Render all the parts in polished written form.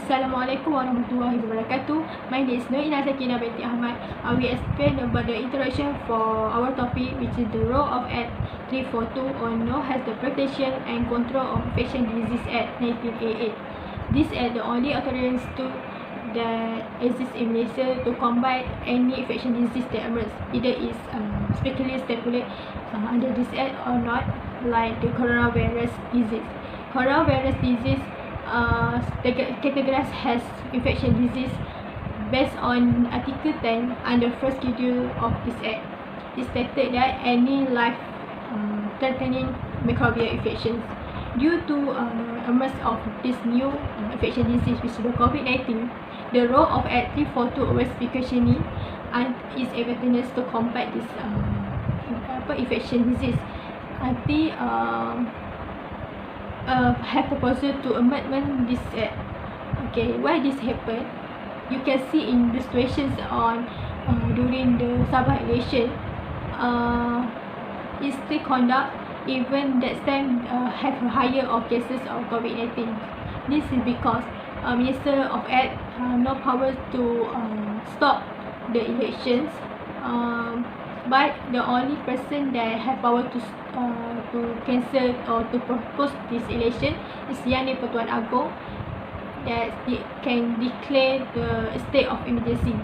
Assalamualaikum warahmatullahi wabarakatuh. My name is Nur Inazah Kina binti Ahmad. I will explain about the introduction for our topic, which is the role of Act 342 on No Health Protection and Control of Infectious Disease Act 1988. This act the only authorized to that exists in Malaysia to combat any infectious disease that emerges, either is strictly stipulated under this act or not, like the coronavirus disease. Coronavirus disease categorized as infectious disease based on Article 10 under first schedule of this act. It stated that any life-threatening microbial infections due to emergence of this new infectious disease, which is the COVID-19, the role of Act 342 was precautionary and its effectiveness to combat this infectious disease. Nanti have proposal to amendment this act. Okay, why this happened? You can see in the situations on during the Sabah election, it still conduct even that time have a higher of cases of COVID-19. This is because Minister of Act no power to stop the elections, but the only person that have power to cancel or to propose this election is Yang di-Pertuan Agong, that it can declare the state of emergency.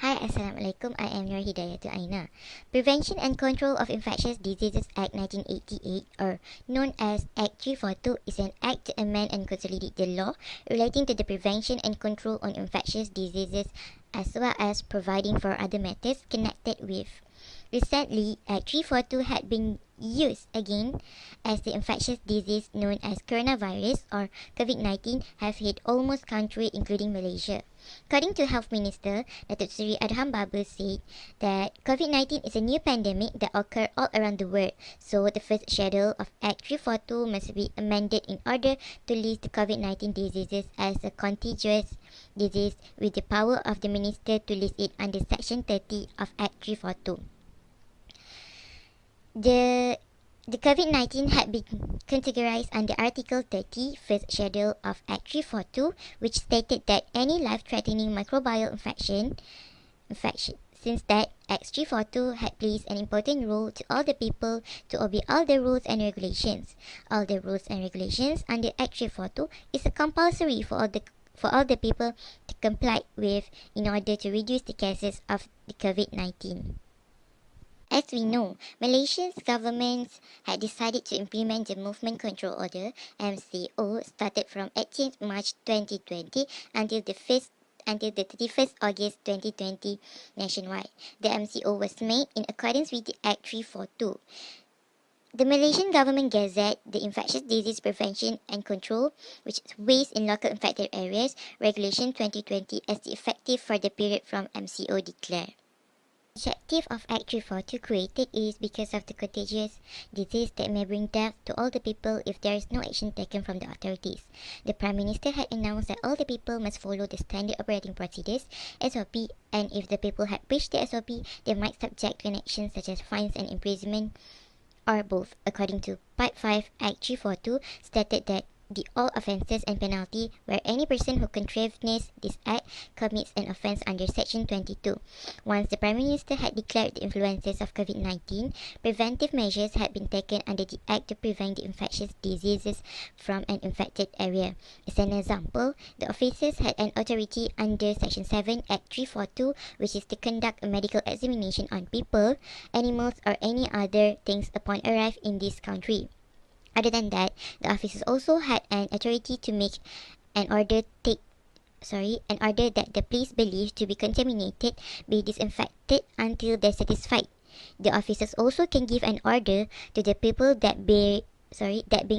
Hi, Assalamualaikum. I am your Hidayatu Aina. Prevention and Control of Infectious Diseases Act 1988, or known as Act 342, is an act to amend and consolidate the law relating to the prevention and control on infectious diseases, as well as providing for other matters connected with. Recently, Act 342 had been used again as the infectious disease known as coronavirus or COVID-19 have hit almost country including Malaysia. According to Health Minister, Datuk Seri Adham Babel said that COVID-19 is a new pandemic that occurs all around the world, so the first schedule of Act 342 must be amended in order to list the COVID-19 diseases as a contagious disease with the power of the Minister to list it under Section 30 of Act 342. The COVID-19 had been categorized under Article 30, first schedule of Act 342, which stated that any life-threatening microbial infection. Since that, Act 342 had placed an important role to all the people to obey all the rules and regulations. All the rules and regulations under Act 342 is a compulsory for all the people to comply with in order to reduce the cases of the COVID-19. As we know, Malaysia's government had decided to implement the Movement Control Order (MCO) started from 18th March 2020 until the 31st August 2020 nationwide. The MCO was made in accordance with the Act 342. The Malaysian Government Gazette, the Infectious Disease Prevention and Control, which is Waste in Local Infected Areas, Regulation 2020 as the effective for the period from MCO declared. The objective of Act 342 created is because of the contagious disease that may bring death to all the people if there is no action taken from the authorities. The Prime Minister had announced that all the people must follow the Standard Operating Procedures (SOP), and if the people had breached the SOP, they might subject to an action such as fines and imprisonment, or both. According to Part 5, Act 342 stated that the all offences and penalty where any person who contravenes this act commits an offence under Section 22. Once the Prime Minister had declared the influences of COVID-19, preventive measures had been taken under the act to prevent the infectious diseases from an infected area. As an example, the officers had an authority under Section 7 Act 342, which is to conduct a medical examination on people, animals or any other things upon arrival in this country. Other than that, the officers also had an authority to make an order that the place believed to be contaminated be disinfected until they're satisfied. The officers also can give an order to the people that being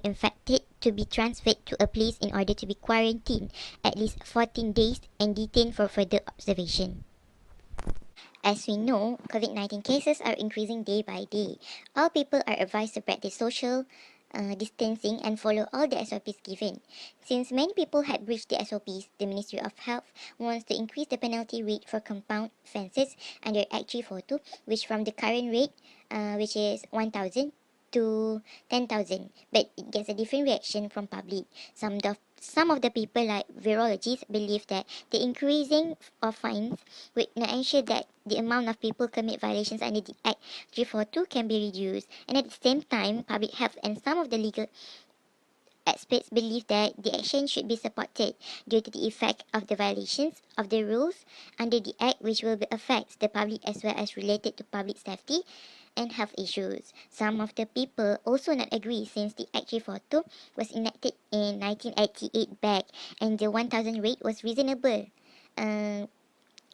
infected to be transferred to a place in order to be quarantined at least 14 days and detained for further observation. As we know, COVID-19 cases are increasing day by day. All people are advised to practice social distancing and follow all the SOPs given. Since many people had breached the SOPs, the Ministry of Health wants to increase the penalty rate for compound offences under Act 342, which from the current rate, which is 1,000 to 10,000, but it gets a different reaction from public. Some some of the people, like virologists, believe that the increasing of fines would not ensure that the amount of people commit violations under the Act 342 can be reduced. And at the same time, public health and some of the legal experts believe that the action should be supported due to the effect of the violations of the rules under the Act, which will affect the public as well as related to public safety and health issues. Some of the people also not agree since the Act 342 was enacted in 1988 back and the 1000 rate was reasonable in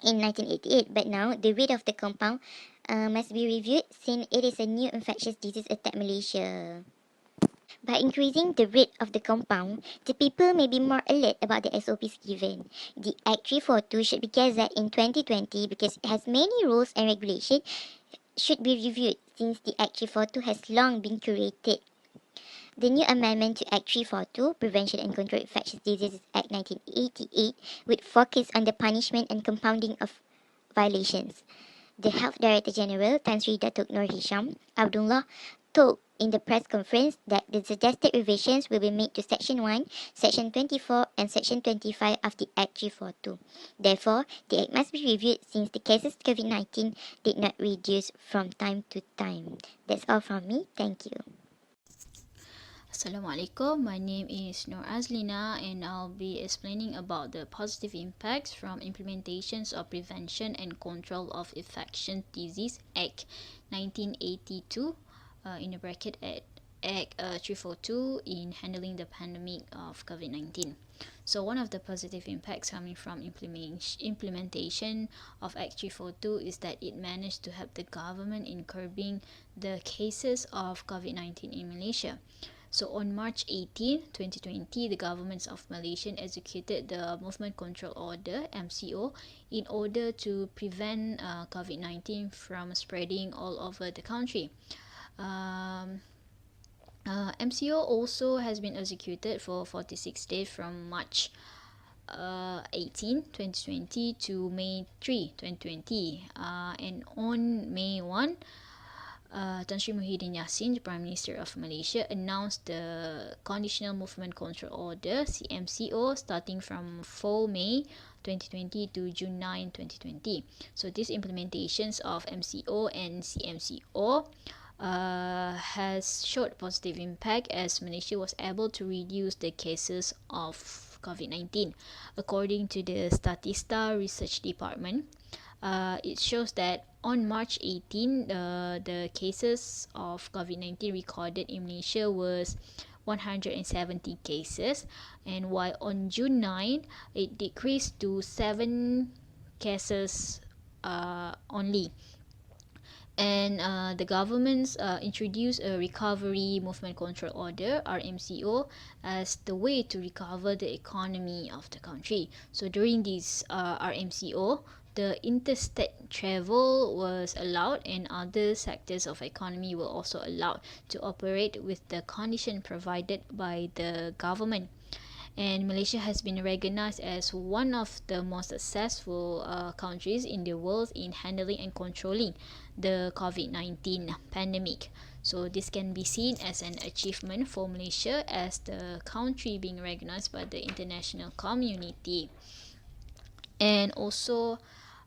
1988, but now the rate of the compound must be reviewed since it is a new infectious disease attack Malaysia. By increasing the rate of the compound, the people may be more alert about the SOPs given. The Act 342 should be gazetted in 2020 because it has many rules and regulations should be reviewed since the Act 342 has long been curated. The new amendment to Act 342, Prevention and Control Infectious Diseases Act 1988, would focus on the punishment and compounding of violations. The Health Director General, Tan Sri Datuk Nur Hisham Abdullah, told in the press conference that the suggested revisions will be made to Section 1, Section 24 and Section 25 of the Act 342. Therefore, the Act must be reviewed since the cases of COVID-19 did not reduce from time to time. That's all from me. Thank you. Assalamualaikum, my name is Nur Azlina and I'll be explaining about the positive impacts from implementations of Prevention and Control of Infectious Disease Act 1982 in a bracket at Act 342 in handling the pandemic of COVID-19. So one of the positive impacts coming from implementation of Act 342 is that it managed to help the government in curbing the cases of COVID-19 in Malaysia. So on March 18, 2020, the government of Malaysia executed the Movement Control Order, MCO, in order to prevent COVID-19 from spreading all over the country. MCO also has been executed for 46 days from March 18, 2020 to May 3, 2020. And on May 1, Tan Sri Muhyiddin Yassin, the Prime Minister of Malaysia, announced the Conditional Movement Control Order, CMCO, starting from 4 May 2020 to June 9, 2020. So these implementations of MCO and CMCO has showed positive impact as Malaysia was able to reduce the cases of COVID-19. According to the Statista Research Department, it shows that on March 18, the cases of COVID-19 recorded in Malaysia was 170 cases, and while on June 9, it decreased to 7 cases only. And the government's introduced a Recovery Movement Control Order, RMCO, as the way to recover the economy of the country. So during this RMCO, the interstate travel was allowed and other sectors of economy were also allowed to operate with the condition provided by the government. And Malaysia has been recognized as one of the most successful countries in the world in handling and controlling the COVID-19 pandemic. So this can be seen as an achievement for Malaysia as the country being recognized by the international community. And also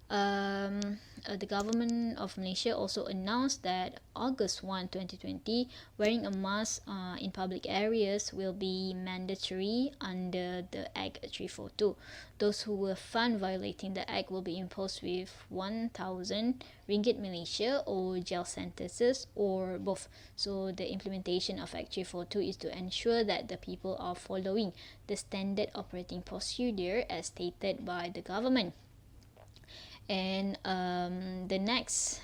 the government of Malaysia also announced that August 1, 2020, wearing a mask in public areas will be mandatory under the Act 342. Those who were found violating the Act will be imposed with 1,000 ringgit Malaysia or jail sentences or both. So the implementation of Act 342 is to ensure that the people are following the standard operating procedure as stated by the government. And the next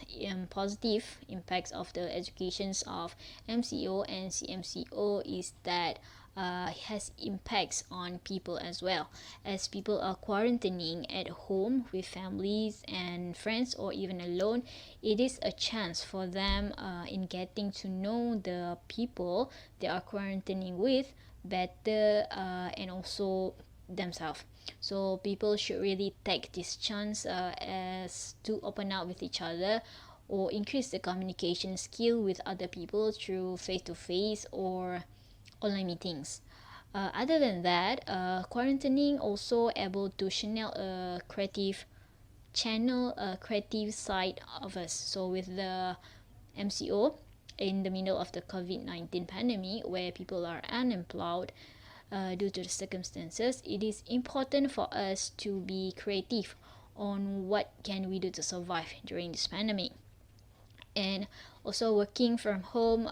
positive impacts of the educations of MCO and CMCO is that it has impacts on people as well, as people are quarantining at home with families and friends or even alone. It is a chance for them in getting to know the people they are quarantining with better and also themselves. So people should really take this chance as to open up with each other or increase the communication skill with other people through face-to-face or online meetings. Other than that, quarantining also able to channel a creative side of us. So with the MCO in the middle of the COVID-19 pandemic, where people are unemployed due to the circumstances, it is important for us to be creative on what can we do to survive during this pandemic. And also working from home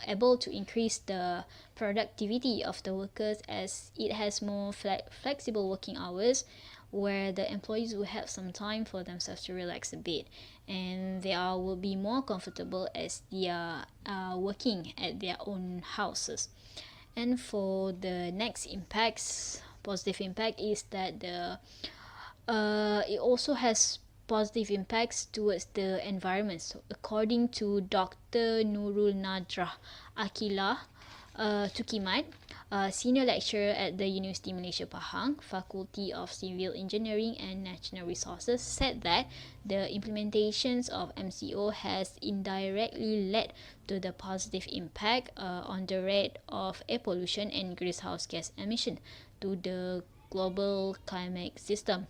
able to increase the productivity of the workers, as it has more flexible working hours, where the employees will have some time for themselves to relax a bit, and they will be more comfortable as they are working at their own houses. And for the next impacts, positive impact is that it also has positive impacts towards the environment. So according to Dr. Nurul Nadrah Akila Tukimat, senior lecturer at the University Malaysia Pahang, Faculty of Civil Engineering and Natural Resources, said that the implementations of MCO has indirectly led to the positive impact on the rate of air pollution and greenhouse gas emission to the global climate system.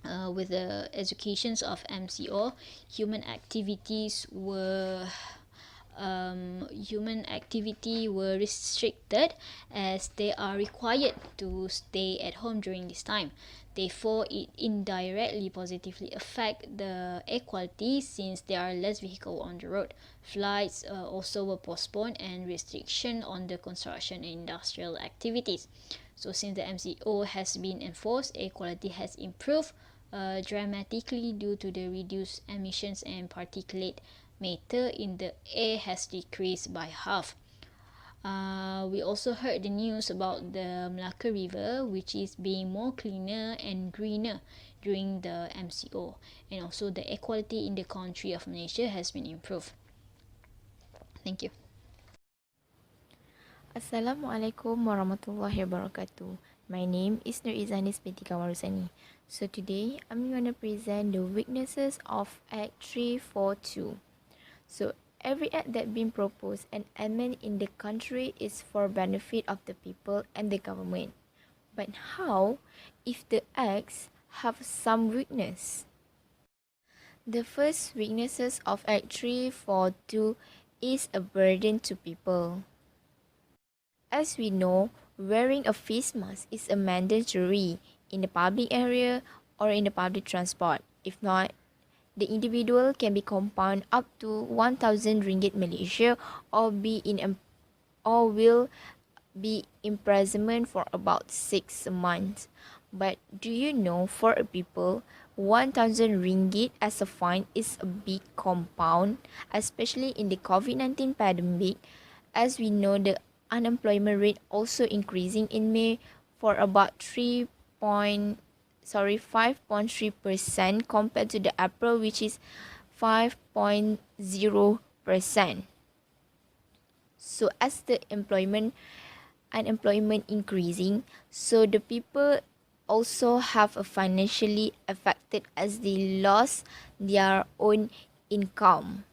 With the educations of MCO, human activity were restricted, as they are required to stay at home during this time. Therefore, it indirectly positively affect the air quality, since there are less vehicle on the road. Flights also were postponed, and restriction on the construction and industrial activities. So since the MCO has been enforced, air quality has improved dramatically due to the reduced emissions, and particulate matter in the air has decreased by half. We also heard the news about the Melaka River, which is being more cleaner and greener during the MCO, and also the air quality in the country of Malaysia has been improved. Thank you. Assalamualaikum warahmatullahi wabarakatuh. My name is Nur Izanis binti Kamarusani. So today I'm going to present the weaknesses of Act 342. So every act that been proposed and amended in the country is for benefit of the people and the government. But how if the acts have some weakness? The first weaknesses of Act 342 is a burden to people. As we know, wearing a face mask is a mandatory in the public area or in the public transport. If not, the individual can be compounded up to 1,000 ringgit Malaysia, or will be imprisonment for about 6 months. But do you know, for a people, 1,000 ringgit as a fine is a big compound, especially in the COVID-19 pandemic, as we know the unemployment rate also increasing in May for about 5.3% compared to the April, which is 5.0%. So as the unemployment increasing, so the people also have a financially affected, as they lost their own income.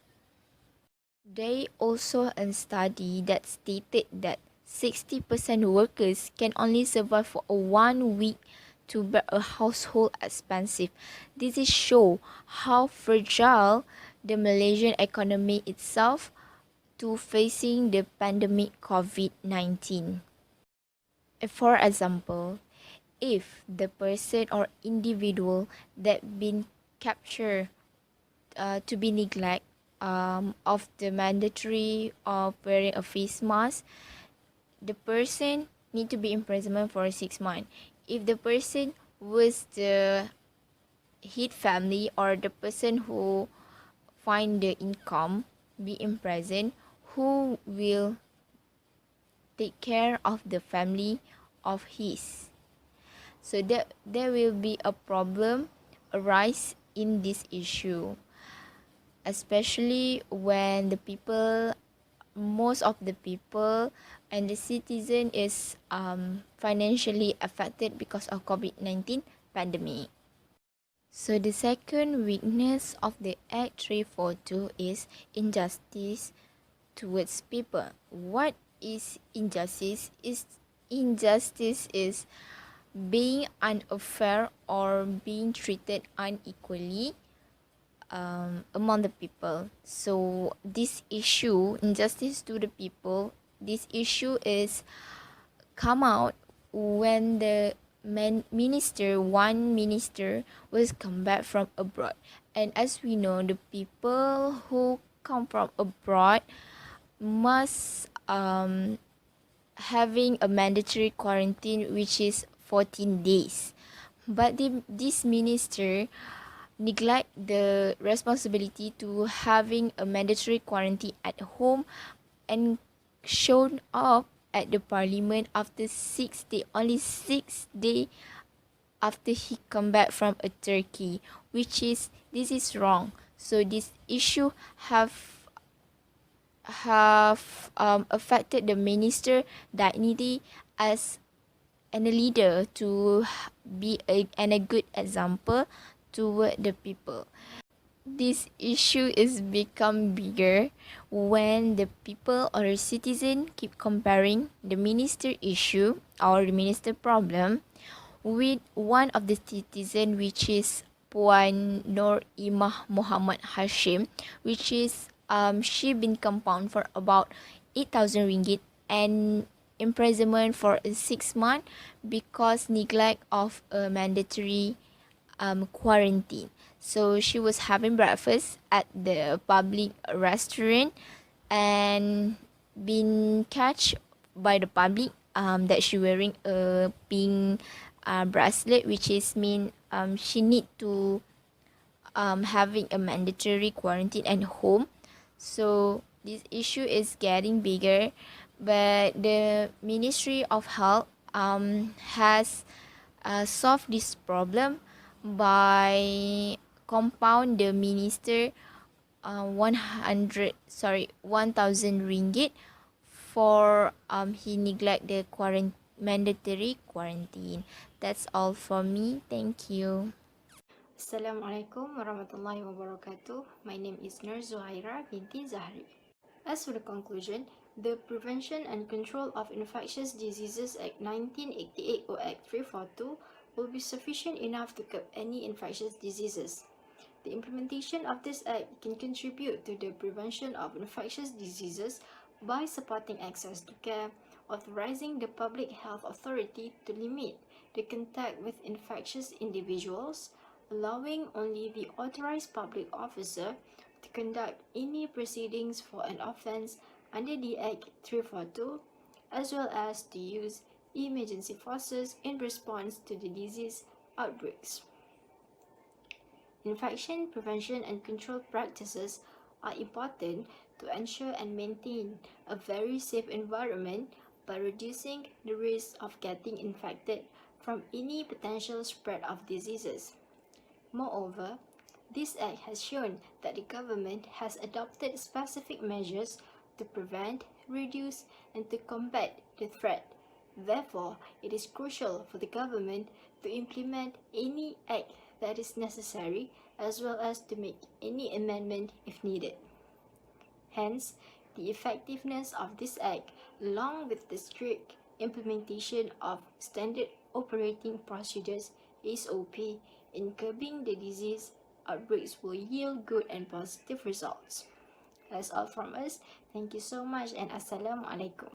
They also a study that stated that 60% workers can only survive for 1 week to bear a household expensive. This is show how fragile the Malaysian economy itself to facing the pandemic COVID-19. For example, if the person or individual that been captured to be neglect of the mandatory of wearing a face mask, the person need to be imprisoned for 6 months. If the person was the head family or the person who find the income be imprisoned, who will take care of the family of his? So that there will be a problem arise in this issue, especially when the people, most of the people and the citizen is financially affected because of COVID-19 pandemic. So the second weakness of the Act 342 is injustice towards people. What is injustice? Is injustice is being unfair or being treated unequally among the people. So this issue, injustice to the people, this issue is come out when the one minister was come back from abroad. And as we know, the people who come from abroad must having a mandatory quarantine which is 14 days. But this minister neglect the responsibility to having a mandatory quarantine at home and shown up at the parliament after 6 days, only 6 days after he come back from a Turkey, which is this is wrong. So this issue have affected the minister dignity as and a leader to be a good example toward the people. This issue is become bigger when the people or the citizen keep comparing the minister issue or the minister problem with one of the citizen, which is Puan Nur Imah Muhammad Hashim, which is she been compound for about 8,000 ringgit and imprisonment for 6 months because neglect of a mandatory quarantine. So she was having breakfast at the public restaurant and been catch by the public that she wearing a pink bracelet, which is mean she need to having a mandatory quarantine at home. So this issue is getting bigger, but the Ministry of Health has solved this problem by compound the minister 1,000 ringgit for he neglect the mandatory quarantine. That's all from me. Thank you. Assalamualaikum warahmatullahi wabarakatuh. My name is Nur Zuhaira binti Zahri. As for the conclusion, the Prevention and Control of Infectious Diseases Act 1988 or Act 342 will be sufficient enough to curb any infectious diseases. The implementation of this act can contribute to the prevention of infectious diseases by supporting access to care, authorizing the Public Health Authority to limit the contact with infectious individuals, allowing only the authorized public officer to conduct any proceedings for an offence under the Act 342, as well as to use emergency forces in response to the disease outbreaks. Infection prevention and control practices are important to ensure and maintain a very safe environment by reducing the risk of getting infected from any potential spread of diseases. Moreover, this act has shown that the government has adopted specific measures to prevent, reduce, and to combat the threat. Therefore, it is crucial for the government to implement any act that is necessary as well as to make any amendment if needed. Hence, the effectiveness of this act, along with the strict implementation of standard operating procedures (SOP) in curbing the disease outbreaks will yield good and positive results. That's all from us. Thank you so much and Assalamualaikum.